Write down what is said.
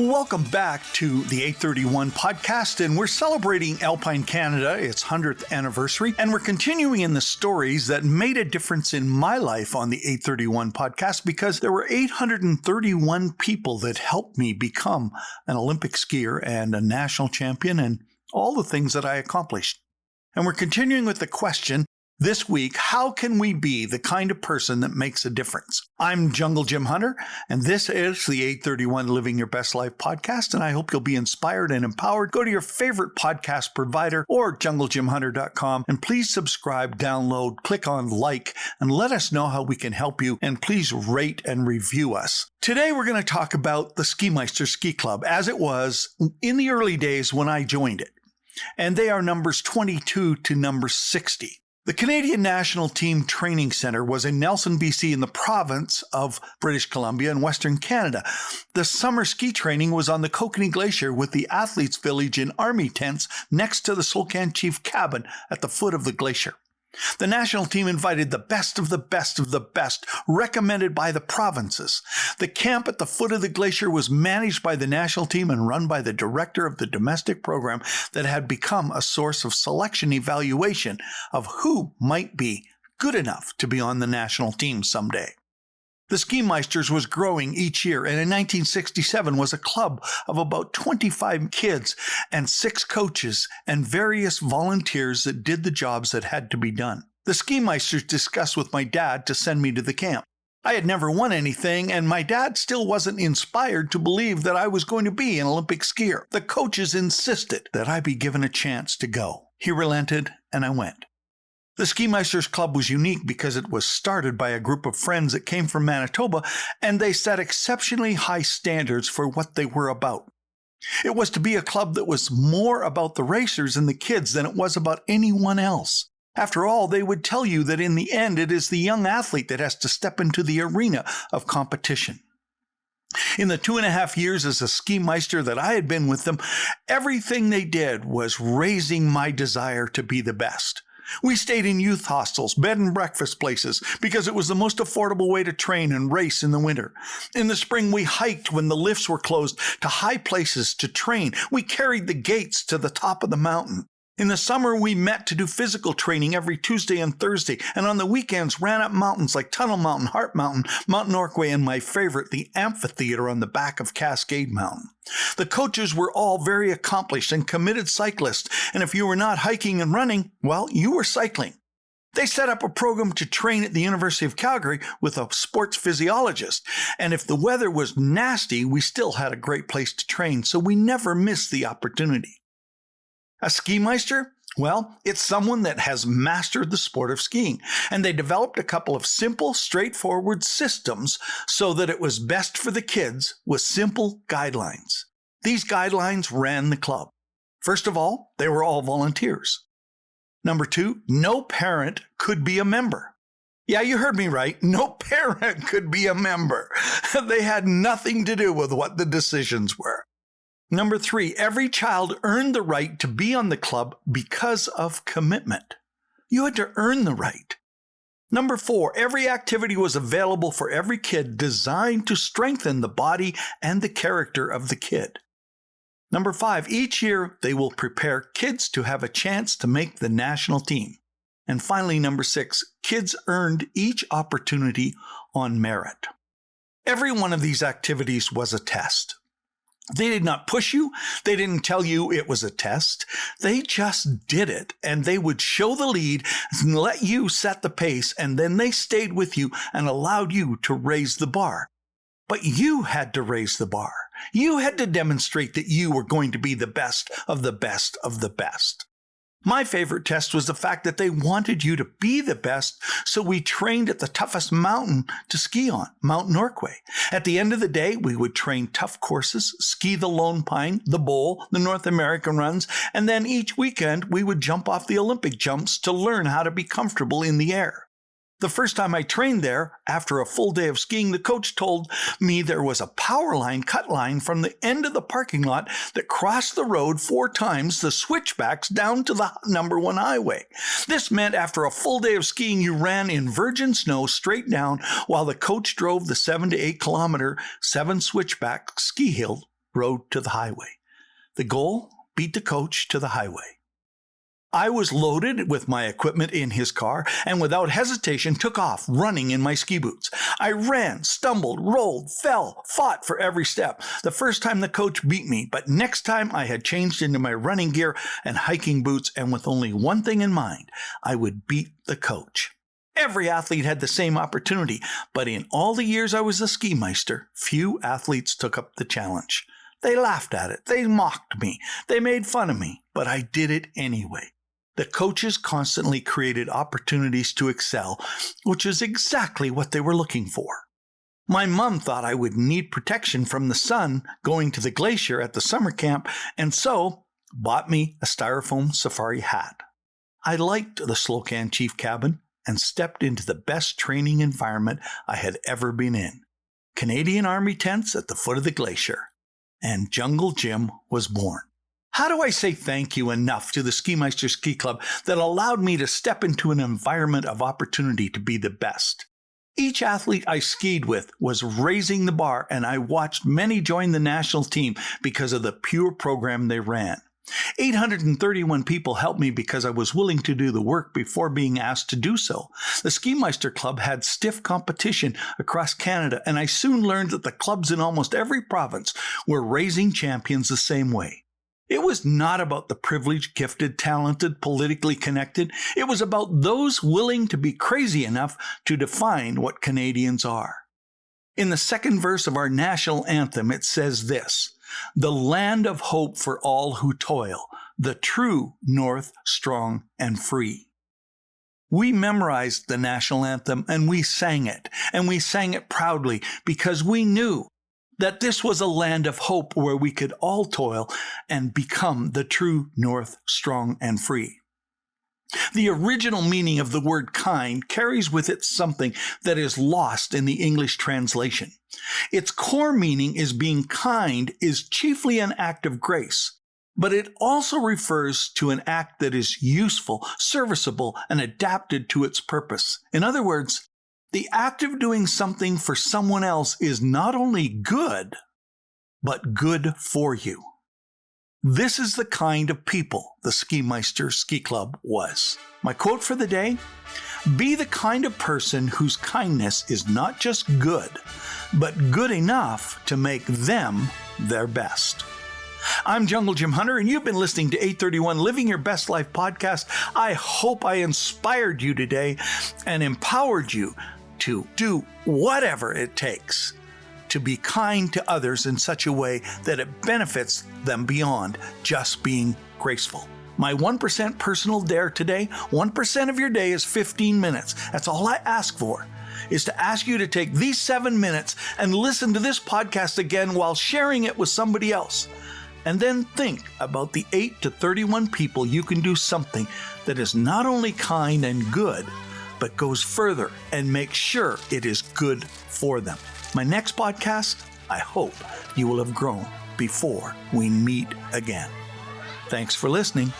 Welcome back to the 831 podcast, and we're celebrating Alpine Canada, its 100th anniversary, and we're continuing in the stories that made a difference in my life on the 831 podcast because there were 831 people that helped me become an Olympic skier and a national champion and all the things that I accomplished. And we're continuing with the question this week, how can we be the kind of person that makes a difference? I'm Jungle Jim Hunter, and this is the 831 Living Your Best Life podcast, and I hope you'll be inspired and empowered. Go to your favorite podcast provider or junglejimhunter.com, and please subscribe, download, click on like, and let us know how we can help you, and please rate and review us. Today, we're going to talk about the Skimeisters Ski Club as it was in the early days when I joined it, and they are numbers 22 to number 60. The Canadian National Team Training Centre was in Nelson, BC, in the province of British Columbia in Western Canada. The summer ski training was on the Kokanee Glacier with the athletes' village in army tents next to the Slocan Chief cabin at the foot of the glacier. The national team invited the best of the best of the best, recommended by the provinces. The camp at the foot of the glacier was managed by the national team and run by the director of the domestic program that had become a source of selection evaluation of who might be good enough to be on the national team someday. The Skimeisters was growing each year, and in 1967 was a club of about 25 kids and 6 coaches and various volunteers that did the jobs that had to be done. The Skimeisters discussed with my dad to send me to the camp. I had never won anything, and my dad still wasn't inspired to believe that I was going to be an Olympic skier. The coaches insisted that I be given a chance to go. He relented, and I went. The Skimeisters Club was unique because it was started by a group of friends that came from Manitoba, and they set exceptionally high standards for what they were about. It was to be a club that was more about the racers and the kids than it was about anyone else. After all, they would tell you that in the end, it is the young athlete that has to step into the arena of competition. In the 2.5 years as a Skimeister that I had been with them, everything they did was raising my desire to be the best. We stayed in youth hostels, bed and breakfast places, because it was the most affordable way to train and race in the winter. In the spring, we hiked when the lifts were closed to high places to train. We carried the gates to the top of the mountain. In the summer, we met to do physical training every Tuesday and Thursday, and on the weekends ran up mountains like Tunnel Mountain, Heart Mountain, Mount Norquay, and my favorite, the amphitheater on the back of Cascade Mountain. The coaches were all very accomplished and committed cyclists, and if you were not hiking and running, well, you were cycling. They set up a program to train at the University of Calgary with a sports physiologist, and if the weather was nasty, we still had a great place to train, so we never missed the opportunity. A Skimeister? Well, it's someone that has mastered the sport of skiing, and they developed a couple of simple, straightforward systems so that it was best for the kids with simple guidelines. These guidelines ran the club. First of all, they were all volunteers. Number 2, no parent could be a member. Yeah, you heard me right. No parent could be a member. They had nothing to do with what the decisions were. Number 3, every child earned the right to be on the club because of commitment. You had to earn the right. Number 4, every activity was available for every kid designed to strengthen the body and the character of the kid. Number 5, each year they will prepare kids to have a chance to make the national team. And finally, number 6, kids earned each opportunity on merit. Every one of these activities was a test. They did not push you. They didn't tell you it was a test. They just did it, and they would show the lead and let you set the pace, and then they stayed with you and allowed you to raise the bar. But you had to raise the bar. You had to demonstrate that you were going to be the best of the best of the best. My favorite test was the fact that they wanted you to be the best, so we trained at the toughest mountain to ski on, Mount Norquay. At the end of the day, we would train tough courses, ski the Lone Pine, the Bowl, the North American runs, and then each weekend we would jump off the Olympic jumps to learn how to be comfortable in the air. The first time I trained there, after a full day of skiing, the coach told me there was a power line, cut line from the end of the parking lot that crossed the road 4 times the switchbacks down to the number 1 highway. This meant after a full day of skiing, you ran in virgin snow straight down while the coach drove the 7 to 8 kilometer 7 switchback ski hill road to the highway. The goal? Beat the coach to the highway. I was loaded with my equipment in his car and without hesitation took off running in my ski boots. I ran, stumbled, rolled, fell, fought for every step. The first time the coach beat me, but next time I had changed into my running gear and hiking boots, and with only one thing in mind, I would beat the coach. Every athlete had the same opportunity, but in all the years I was a Skimeister, few athletes took up the challenge. They laughed at it, they mocked me, they made fun of me, but I did it anyway. The coaches constantly created opportunities to excel, which is exactly what they were looking for. My mom thought I would need protection from the sun going to the glacier at the summer camp, and so bought me a styrofoam safari hat. I liked the Slocan Chief cabin and stepped into the best training environment I had ever been in. Canadian Army tents at the foot of the glacier. And Jungle Jim was born. How do I say thank you enough to the Skimeister Ski Club that allowed me to step into an environment of opportunity to be the best? Each athlete I skied with was raising the bar, and I watched many join the national team because of the pure program they ran. 831 people helped me because I was willing to do the work before being asked to do so. The Skimeister Club had stiff competition across Canada, and I soon learned that the clubs in almost every province were raising champions the same way. It was not about the privileged, gifted, talented, politically connected. It was about those willing to be crazy enough to define what Canadians are. In the second verse of our national anthem, it says this: "The land of hope for all who toil, the true north, strong and free." We memorized the national anthem and we sang it proudly because we knew that this was a land of hope where we could all toil and become the true north, strong and free. The original meaning of the word kind carries with it something that is lost in the English translation. Its core meaning is being kind is chiefly an act of grace, but it also refers to an act that is useful, serviceable, and adapted to its purpose. In other words, the act of doing something for someone else is not only good, but good for you. This is the kind of people the Skimeister Ski Club was. My quote for the day: be the kind of person whose kindness is not just good, but good enough to make them their best. I'm Jungle Jim Hunter, and you've been listening to 831 Living Your Best Life podcast. I hope I inspired you today and empowered you to do whatever it takes to be kind to others in such a way that it benefits them beyond just being graceful. My 1% personal dare today, 1% of your day is 15 minutes. That's all I ask for, is to ask you to take these 7 minutes and listen to this podcast again while sharing it with somebody else. And then think about the 8 to 31 people you can do something that is not only kind and good, but goes further and makes sure it is good for them. My next podcast, I hope you will have grown before we meet again. Thanks for listening.